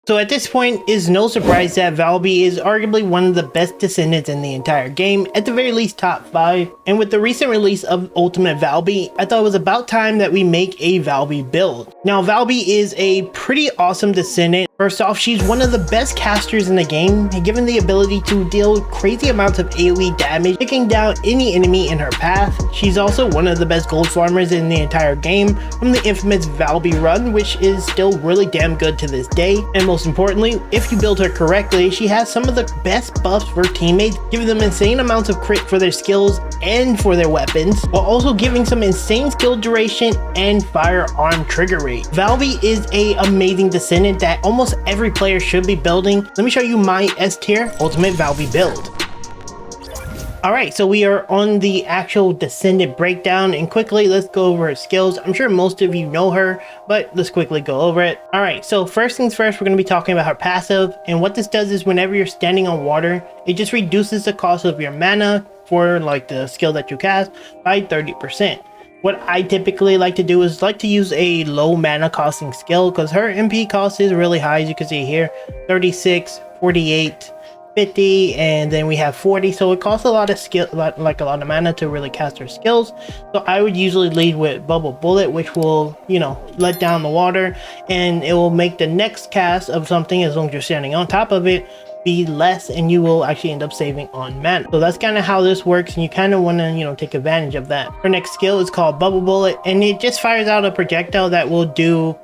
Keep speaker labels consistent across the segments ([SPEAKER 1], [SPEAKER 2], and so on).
[SPEAKER 1] So at this point, it's no surprise that Valby is arguably one of the best Descendants in the entire game, at the very least top 5. And with the recent release of Ultimate Valby, I thought it was about time that we make a Valby build. Now Valby is a pretty awesome Descendant. First off, she's one of the best casters in the game, given the ability to deal crazy amounts of AoE damage, taking down any enemy in her path. She's also one of the best gold farmers in the entire game, from the infamous Valby Run, which is still really damn good to this day. And most importantly, if you build her correctly, she has some of the best buffs for teammates, giving them insane amounts of crit for their skills and for their weapons, while also giving some insane skill duration and firearm trigger rate. Valby is an amazing Descendant that almost every player should be building. Let me show you my S tier Ultimate Valby build. Alright, so we are on the actual Descendant breakdown, and quickly let's go over her skills. I'm sure most of you know her, but let's quickly go over it. Alright, so first things first, we're going to be talking about her passive, and what this does is whenever you're standing on water, it just reduces the cost of your mana for like the skill that you cast by 30%. What I typically like to do is like to use a low mana costing skill, because her MP cost is really high, as you can see here, 36, 48, 50, and then we have 40, so it costs a lot of skill, like a lot of mana to really cast her skills. So I would usually lead with Bubble Bullet, which will, you know, let down the water, and it will make the next cast of something, as long as you're standing on top of it, be less, and you will actually end up saving on mana. So that's kind of how this works, and you kind of want to, you know, take advantage of that. Her next skill is called Bubble Bullet, and it just fires out a projectile that will do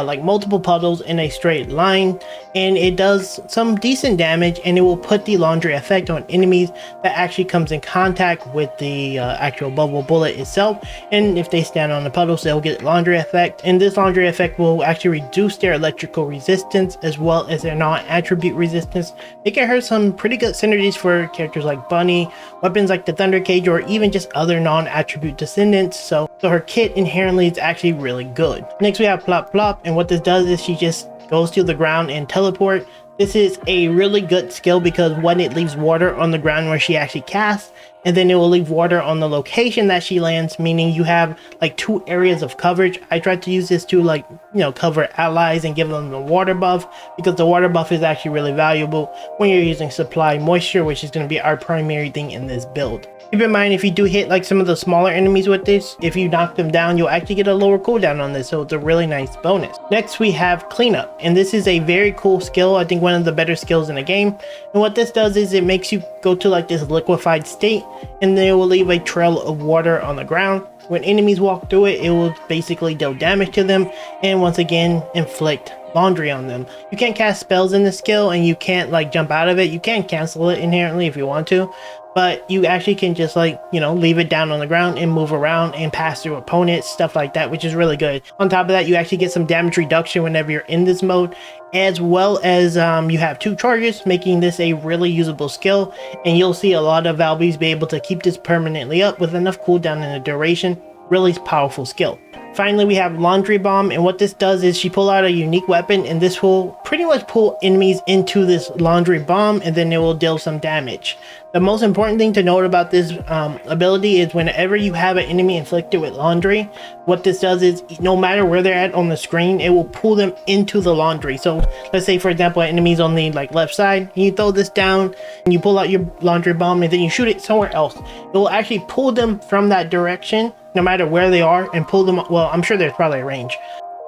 [SPEAKER 1] like multiple puddles in a straight line, and it does some decent damage, and it will put the laundry effect on enemies that actually comes in contact with the actual bubble bullet itself. And if they stand on the puddles, they'll get laundry effect, and this laundry effect will actually reduce their electrical resistance as well as their non-attribute resistance, making her some pretty good synergies for characters like Bunny, weapons like the Thunder Cage, or even just other non-attribute Descendants. So her kit inherently is actually really good. Next we have Plop Plop, and what this does is she just goes to the ground and teleport. This is a really good skill because when it leaves water on the ground where she actually casts, and then it will leave water on the location that she lands, meaning you have like 2 areas of coverage. I tried to use this to, like, you know, cover allies and give them the water buff, because the water buff is actually really valuable when you're using supply moisture, which is going to be our primary thing in this build. Keep in mind, if you do hit like some of the smaller enemies with this, if you knock them down, you'll actually get a lower cooldown on this, so it's a really nice bonus. Next we have Cleanup, and this is a very cool skill, I think one of the better skills in the game. And what this does is it makes you go to like this liquefied state, and then it will leave a trail of water on the ground. When enemies walk through it, it will basically deal damage to them, and once again inflict laundry on them. You can't cast spells in this skill, and you can't like jump out of it. You can cancel it inherently if you want to, but you actually can just, like, you know, leave it down on the ground and move around and pass through opponents, stuff like that, which is really good. On top of that, you actually get some damage reduction whenever you're in this mode, as well as you have 2 charges, making this a really usable skill, and you'll see a lot of Valbys be able to keep this permanently up with enough cooldown and a duration. Really powerful skill. Finally, we have Laundry Bomb, and what this does is she pull out a unique weapon, and this will pretty much pull enemies into this Laundry Bomb, and then it will deal some damage. The most important thing to note about this ability is whenever you have an enemy inflicted with laundry, what this does is no matter where they're at on the screen, it will pull them into the laundry. So let's say, for example, an enemy's on the left side, and you throw this down and you pull out your Laundry Bomb, and then you shoot it somewhere else. It will actually pull them from that direction no matter where they are, and pull them, well, I'm sure there's probably a range,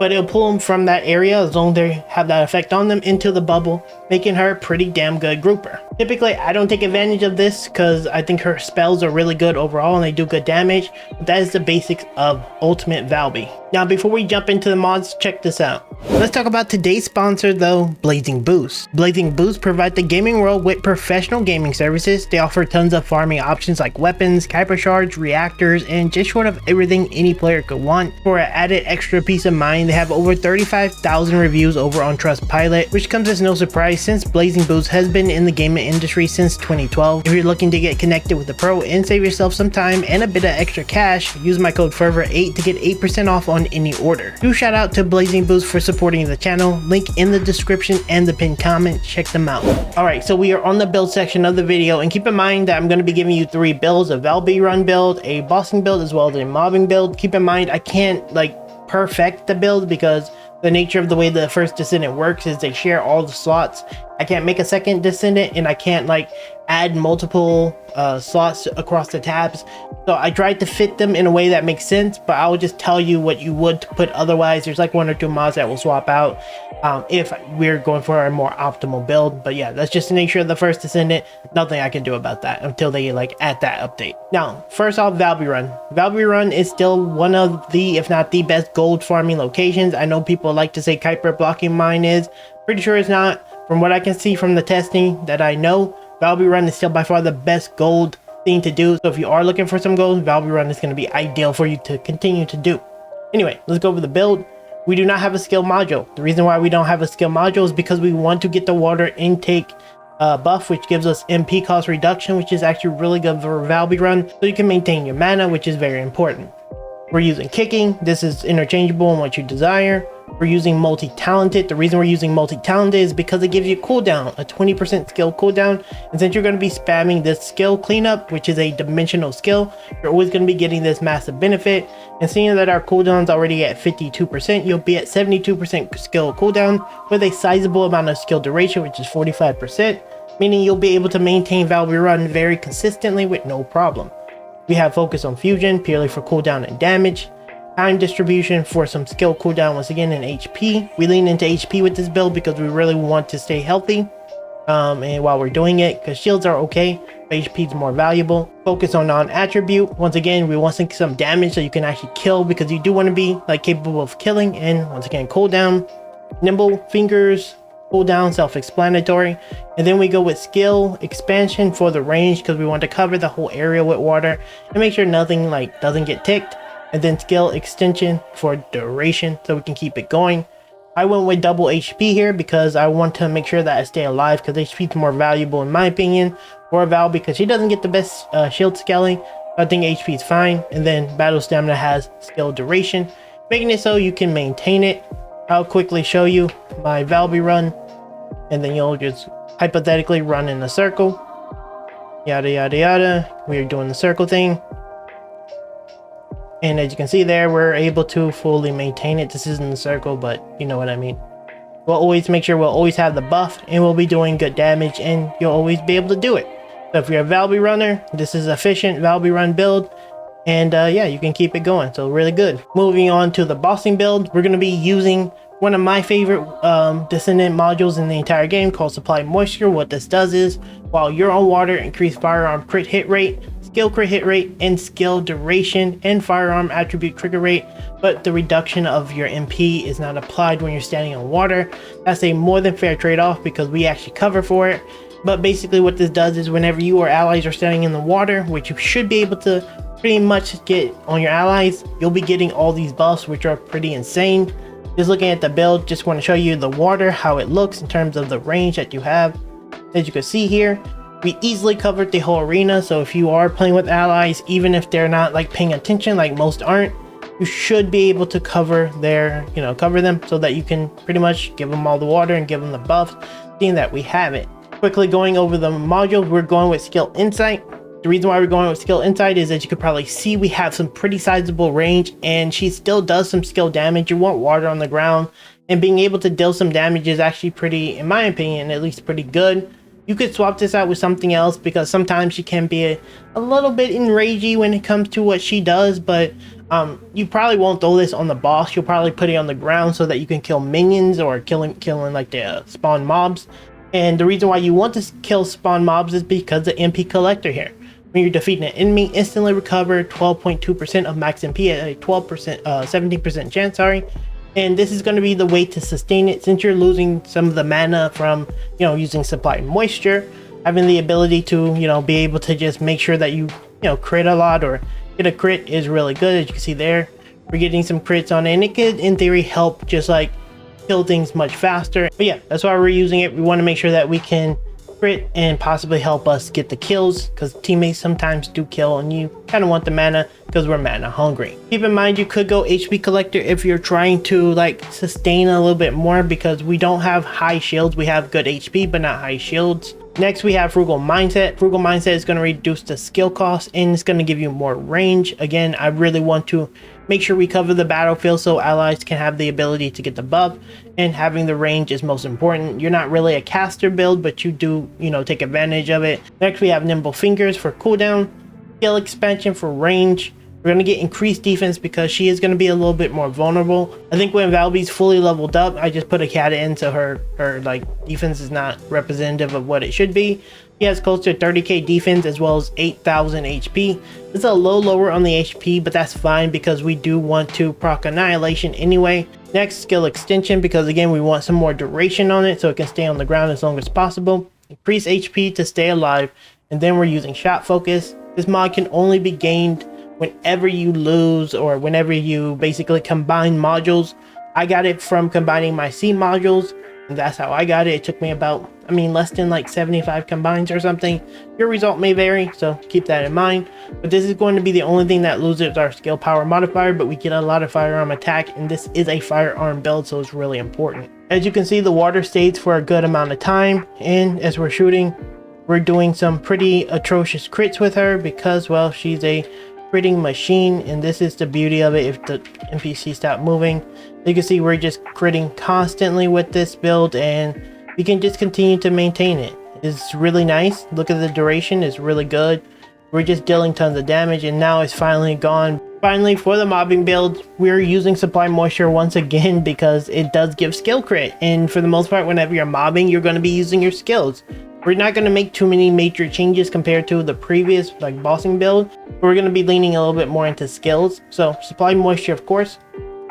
[SPEAKER 1] but it'll pull them from that area, as long as they have that effect on them, into the bubble, making her a pretty damn good grouper. Typically, I don't take advantage of this because I think her spells are really good overall and they do good damage, but that is the basics of Ultimate Valby. Now, before we jump into the mods, check this out. Let's talk about today's sponsor though, Blazing Boost. Blazing Boost provide the gaming world with professional gaming services. They offer tons of farming options like weapons, hyper shards, reactors, and just short of everything any player could want. For an added extra peace of mind, they have over 35,000 reviews over on Trustpilot, which comes as no surprise since Blazing Boost has been in the gaming industry since 2012. If you're looking to get connected with the pro and save yourself some time and a bit of extra cash, use my code Fervor8 to get 8% off on any order. Do shout out to Blazing Boost for supporting the channel. Link in the description and the pinned comment. Check them out. Alright, so we are on the build section of the video, and keep in mind that I'm going to be giving you 3 builds: a Valby Run build, a bossing build, as well as a mobbing build. Keep in mind I can't like perfect the build because The nature of the way the first Descendant works is they share all the slots. I can't make a second Descendant, and I can't like add multiple slots across the tabs. So I tried to fit them in a way that makes sense, but I'll just tell you what you would put otherwise. There's like 1 or 2 mods that will swap out if we're going for a more optimal build. But yeah, that's just the nature of the first Descendant. Nothing I can do about that until they like add that update. Now, first off, Valby Run. Valby Run is still one of the, if not the best gold farming locations. I know people like to say Kuiper blocking mine is. Pretty sure it's not. From what I can see from the testing that I know, Valby Run is still by far the best gold thing to do. So if you are looking for some gold, Valby Run is going to be ideal for you to continue to do. Anyway, let's go over the build. We do not have a skill module. The reason why we don't have a skill module is because we want to get the water intake buff, which gives us MP cost reduction, which is actually really good for Valby Run, so you can maintain your mana, which is very important. We're using kicking. This is interchangeable in what you desire. We're using multi-talented. The reason we're using multi-talented is because it gives you cooldown, a 20% skill cooldown. And since you're going to be spamming this skill cleanup, which is a dimensional skill, you're always going to be getting this massive benefit. And seeing that our cooldown's already at 52%, you'll be at 72% skill cooldown with a sizable amount of skill duration, which is 45%, meaning you'll be able to maintain Valby Run very consistently with no problem. We have focus on fusion purely for cooldown and damage. Time distribution for some skill cooldown once again, in HP. We lean into HP with this build because we really want to stay healthy and while we're doing it, because shields are okay, but HP is more valuable. Focus on non-attribute. Once again, we want some damage so you can actually kill, because you do want to be like capable of killing. And once again, cooldown. Nimble fingers, cooldown, self-explanatory. And then we go with skill expansion for the range, because we want to cover the whole area with water and make sure nothing like doesn't get ticked. And then skill extension for duration, so we can keep it going. I went with double HP here because I want to make sure that I stay alive, because HP is more valuable in my opinion for Val, because she doesn't get the best shield scaling. I think HP is fine. And then battle stamina has skill duration, making it so you can maintain it. I'll quickly show you my Valby Run, and then you'll just hypothetically run in a circle. Yada yada yada. We are doing the circle thing. And as you can see there, we're able to fully maintain it. This isn't a circle, but you know what I mean. We'll always make sure we'll always have the buff, and we'll be doing good damage, and you'll always be able to do it. So if you're a Valby runner, this is efficient Valby Run build. And yeah, you can keep it going. So really good. Moving on to the bossing build, we're going to be using one of my favorite Descendant modules in the entire game called Supply Moisture. What this does is, while you're on water, increase firearm crit hit rate, skill crit hit rate, and skill duration, and firearm attribute trigger rate, but the reduction of your MP is not applied when you're standing on water. That's a more than fair trade-off because we actually cover for it. But basically what this does is, whenever you or allies are standing in the water, which you should be able to pretty much get on your allies, you'll be getting all these buffs, which are pretty insane. Just looking at the build, just want to show you the water, how it looks in terms of the range that you have. As you can see here, we easily covered the whole arena. So if you are playing with allies, even if they're not like paying attention, like most aren't, you should be able to cover their, cover them, so that you can pretty much give them all the water and give them the buffs, seeing that we have it. Quickly going over the modules, we're going with Skill Insight. The reason why we're going with Skill Insight is, as you could probably see, we have some pretty sizable range, and she still does some skill damage. You want water on the ground, and being able to deal some damage is actually pretty, in my opinion, at least pretty good. You could swap this out with something else, because sometimes she can be a little bit enragey when it comes to what she does, but you probably won't throw this on the boss. You'll probably put it on the ground so that you can kill minions or killing like the spawn mobs. And the reason why you want to kill spawn mobs is because the MP collector here. When you're defeating an enemy, instantly recover 12.2% of max MP at a 17% chance, And this is going to be the way to sustain it, since you're losing some of the mana from, using Supply Moisture. Having the ability to, be able to just make sure that you, crit a lot or get a crit is really good. As you can see there, we're getting some crits on it, and it could, in theory, help just like kill things much faster. But yeah, that's why we're using it. We want to make sure that we can crit and possibly help us get the kills, because teammates sometimes do kill, and you kind of want the mana because we're mana hungry. Keep in mind, you could go HP collector if you're trying to like sustain a little bit more, because we don't have high shields. We have good HP but not high shields. Next, we have Frugal Mindset. Frugal Mindset is going to reduce the skill cost and it's going to give you more range. Again, I really want to make sure we cover the battlefield so allies can have the ability to get the buff, and having the range is most important. You're not really a caster build, but you do, take advantage of it. Next, we have Nimble Fingers for cooldown, skill expansion for range. We're going to get increased defense because she is going to be a little bit more vulnerable. I think when Valby's fully leveled up, I just put a cat in so her defense is not representative of what it should be. She has close to 30k defense as well as 8,000 HP. It's a lower on the HP, but that's fine because we do want to proc Annihilation anyway. Next, skill extension, because again, we want some more duration on it so it can stay on the ground as long as possible. Increase HP to stay alive, and then we're using Shot Focus. This mod can only be gained whenever you lose or whenever you basically combine modules. I got it from combining my C modules, and that's how I got it. It took me about, less than like 75 combines or something. Your result may vary, so keep that in mind. But this is going to be the only thing that loses our skill power modifier, but we get a lot of firearm attack, and this is a firearm build, so it's really important. As you can see, the water stays for a good amount of time, and as we're shooting, we're doing some pretty atrocious crits with her because, well, she's a critting machine, and this is the beauty of it. If the NPC stop moving, you can see we're just critting constantly with this build, and we can just continue to maintain it. It's really nice. Look at the duration, it's really good. We're just dealing tons of damage, and now it's finally gone. Finally, for the mobbing build, we're using Supply Moisture once again because it does give skill crit, and for the most part, whenever you're mobbing, you're going to be using your skills. We're not going to make too many major changes compared to the previous bossing build. We're going to be leaning a little bit more into skills. So Supply Moisture, of course.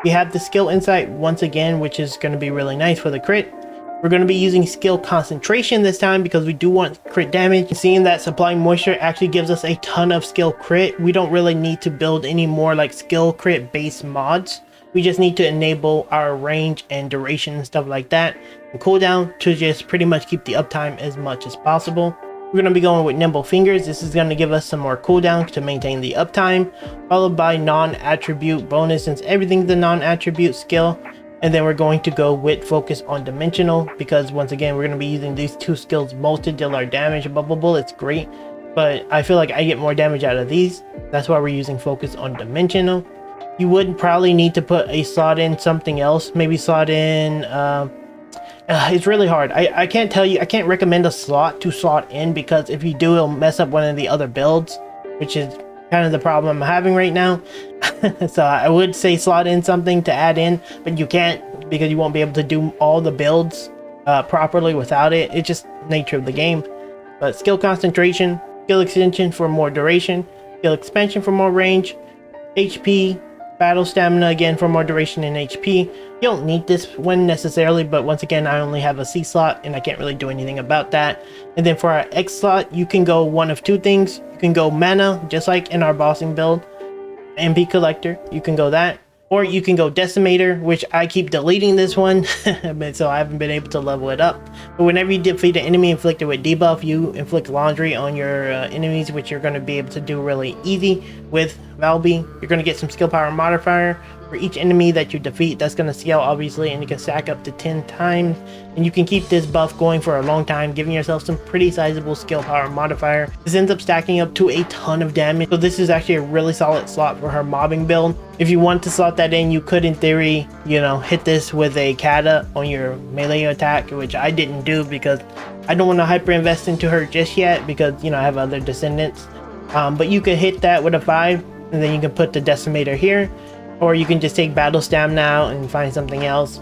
[SPEAKER 1] We have the Skill Insight once again, which is going to be really nice for the crit. We're going to be using Skill Concentration this time because we do want crit damage. Seeing that Supply Moisture actually gives us a ton of skill crit, we don't really need to build any more skill crit based mods. We just need to enable our range and duration and stuff like that, and cooldown to just pretty much keep the uptime as much as possible. We're going to be going with Nimble Fingers. This is going to give us some more cooldown to maintain the uptime, followed by non-attribute bonus since everything's the non-attribute skill. And then we're going to go with Focus on Dimensional because once again, we're going to be using these two skills most to deal our damage. Bubble Bullet's great, but I feel like I get more damage out of these. That's why we're using Focus on Dimensional. You would probably need to put a slot in something else, maybe slot in, it's really hard. I can't tell you, I can't recommend a slot to slot in because if you do, it'll mess up one of the other builds, which is kind of the problem I'm having right now. So I would say slot in something to add in, but you can't because you won't be able to do all the builds properly without it. It's just nature of the game. But skill concentration, skill extension for more duration, skill expansion for more range, HP, battle stamina again for more duration and HP. You don't need this one necessarily, but once again, I only have a C slot and I can't really do anything about that. And then for our X slot, you can go one of two things. You can go mana, just like in our bossing build, MP Collector, you can go that. Or you can go Decimator, which I keep deleting this one, so I haven't been able to level it up. But whenever you defeat an enemy inflicted with debuff, you inflict laundry on your enemies, which you're going to be able to do really easy with Valby. You're going to get some skill power modifier for each enemy that you defeat. That's going to scale obviously, and you can stack up to 10 times. And you can keep this buff going for a long time, giving yourself some pretty sizable skill power modifier. This ends up stacking up to a ton of damage, so this is actually a really solid slot for her mobbing build. If you want to slot that in, you could in theory, hit this with a kata on your melee attack, which I didn't do because I don't want to hyper invest into her just yet because I have other descendants. But you could hit that with a 5, and then you can put the Decimator here, or you can just take battle stamina out and find something else.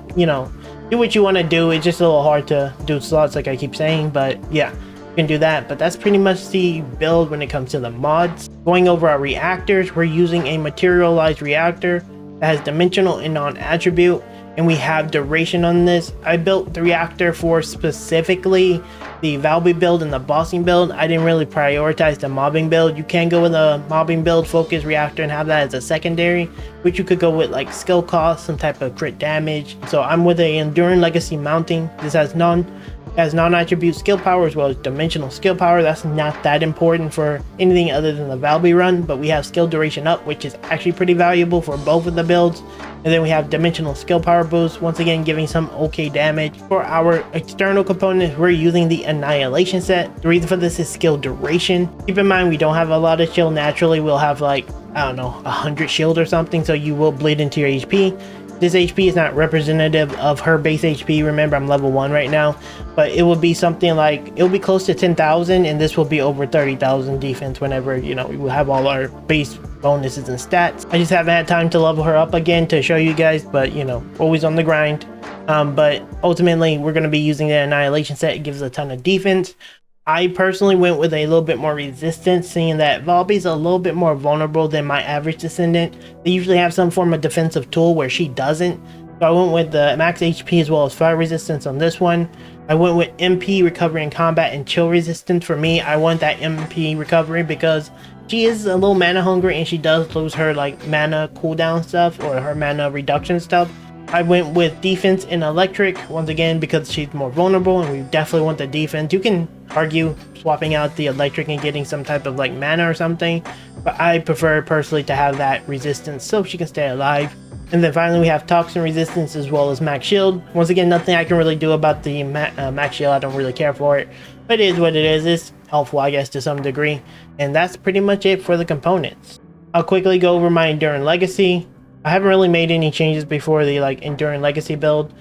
[SPEAKER 1] Do what you want to do. It's just a little hard to do slots like I keep saying, but yeah, you can do that. But that's pretty much the build when it comes to the mods. Going over our reactors, we're using a materialized reactor that has dimensional and non-attribute, and we have duration on this. I built the reactor for specifically the Valby build and the bossing build. I didn't really prioritize the mobbing build. You can go with a mobbing build focus reactor and have that as a secondary, which you could go with like skill cost, some type of crit damage. So I'm with a Enduring Legacy mounting. This has non-attribute skill power as well as dimensional skill power. That's not that important for anything other than the Valby run, but we have skill duration up, which is actually pretty valuable for both of the builds. And then we have dimensional skill power, power boost, once again giving some okay damage. For our external components, we're using the Annihilation set. The reason for this is skill duration. Keep in mind we don't have a lot of shield naturally. We'll have like, I don't know, 100 shield or something, so you will bleed into your HP. This HP is not representative of her base HP. Remember, I'm level 1 right now, but it will be something like, it will be close to 10,000, and this will be over 30,000 defense whenever, you know, we will have all our base bonuses and stats. I just haven't had time to level her up again to show you guys, but you know, always on the grind. But ultimately, we're going to be using the Annihilation set. It gives a ton of defense. I personally went with a little bit more resistance, seeing that Valby's a little bit more vulnerable than my average Descendant. They usually have some form of defensive tool where she doesn't. So I went with the max HP as well as fire resistance on this one. I went with MP recovery in combat and chill resistance. For me, I want that MP recovery because she is a little mana hungry and she does lose her like mana cooldown stuff or her mana reduction stuff. I went with defense in electric once again because she's more vulnerable and we definitely want the defense. You can argue swapping out the electric and getting some type of like mana or something, but I prefer personally to have that resistance so she can stay alive. And then finally we have toxin resistance as well as max shield. Once again, nothing I can really do about the max shield. I don't really care for it, but it is what it is. It's helpful, I guess, to some degree. And that's pretty much it for the components. I'll quickly go over my Enduring Legacy. I haven't really made any changes before the like Enduring Legacy build.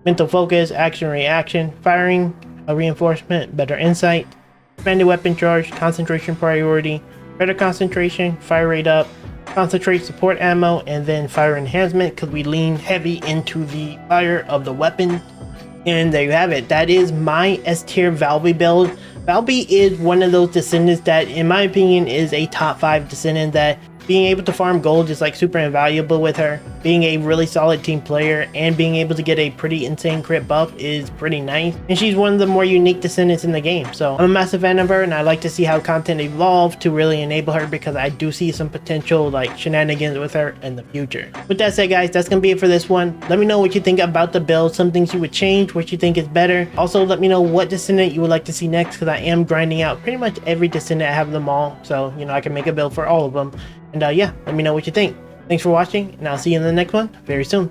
[SPEAKER 1] Mental focus, action, reaction, firing, a reinforcement, better insight, expanded weapon charge, concentration priority, better concentration, fire rate up, concentrate support ammo, and then fire enhancement because we lean heavy into the fire of the weapon. And there you have it. That is my S tier Valby build. Valby is one of those Descendants that, in my opinion, is a top 5 Descendant that being able to farm gold is like super invaluable with her. Being a really solid team player and being able to get a pretty insane crit buff is pretty nice. And she's one of the more unique Descendants in the game. So I'm a massive fan of her and I like to see how content evolve to really enable her because I do see some potential like shenanigans with her in the future. With that said guys, that's gonna be it for this one. Let me know what you think about the build, some things you would change, what you think is better. Also let me know what Descendant you would like to see next because I am grinding out pretty much every Descendant. I have them all, so you know I can make a build for all of them. And yeah, let me know what you think. Thanks for watching, and I'll see you in the next one very soon.